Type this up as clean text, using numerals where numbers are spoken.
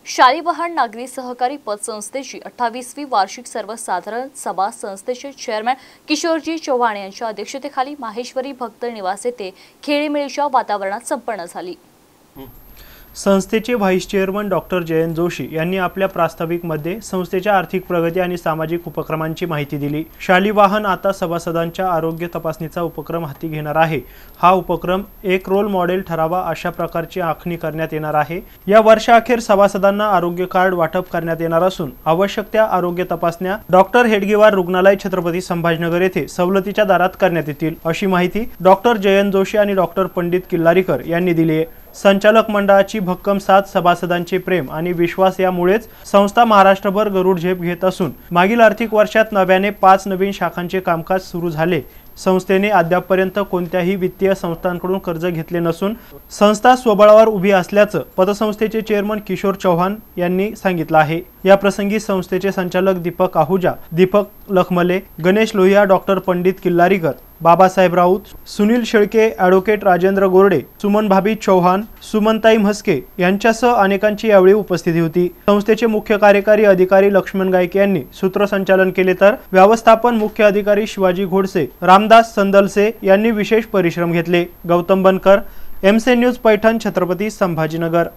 शालिवाहन नागरी सहकारी पतसंस्थेची 28वी वार्षिक सर्वसाधारण सभा संस्थेचे चेअरमॅन किशोरजी चव्हाण यांच्या अध्यक्षतेखाली माहेश्वरी भक्त निवास येथे खेळीमेळीच्या वातावरणात संपन्न झाली। संस्थेचे vice chairman doctor Jayant Joshi यांनी आपल्या प्रास्ताविकमध्ये संस्थेच्या आर्थिक प्रगती आणि सामाजिक उपक्रमांची माहिती दिली। शालिवाहन आता सभासदांच्या आरोग्य तपासणीचा उपक्रम हाती घेणार आहे। हा उपक्रम एक रोल मॉडेल ठरावा अशा प्रकारची आखणी करण्यात येणार आहे। या वर्षाअखेर सभासदांना आरोग्य कार्ड वाटप करण्यात येणार असून आवश्यक त्या आरोग्य तपासण्या डॉक्टर हेडगेवार रुग्णालय छत्रपती संभाजीनगर येथे सवलतीच्या दरात करण्यात येतील, अशी माहिती डॉक्टर जयंत जोशी आणि डॉक्टर पंडित किल्लारीकर यांनी दिली आहे। संचालक मंडळाची भक्कम साथ, सभासदांचे प्रेम आणि विश्वास यामुळेच संस्था महाराष्ट्रभर गरुड झेप घेत असून मागील आर्थिक वर्षात नव्याने 5 नवीन शाखांचे कामकाज सुरू झाले। संस्थेने अद्यापपर्यंत कोणत्याही वित्तीय संस्थांकडून कर्ज घेतले नसून संस्था स्वबळावर उभी असल्याचं पतसंस्थेचे चेअरमन किशोर चव्हाण यांनी सांगितलं आहे। या प्रसंगी संस्थेचे संचालक दीपक आहुजा, दीपक लखमले, गणेश लोहिया, डॉक्टर पंडित किल्लारीकर, बाबासाहेब राऊत, सुनील शेळके, ॲडव्होकेट राजेंद्र गोरडे, सुमन भाभी चौहान, सुमनताई म्हस्के यांच्यासह अनेकांची यावेळी उपस्थिती होती। संस्थेचे मुख्य कार्यकारी अधिकारी लक्ष्मण गायके यांनी सूत्रसंचालन केले तर व्यवस्थापन मुख्य अधिकारी शिवाजी घोडसे, रामदास संदलसे यांनी विशेष परिश्रम घेतले। गौतम बनकर, MC न्यूज पैठण, छत्रपती संभाजीनगर।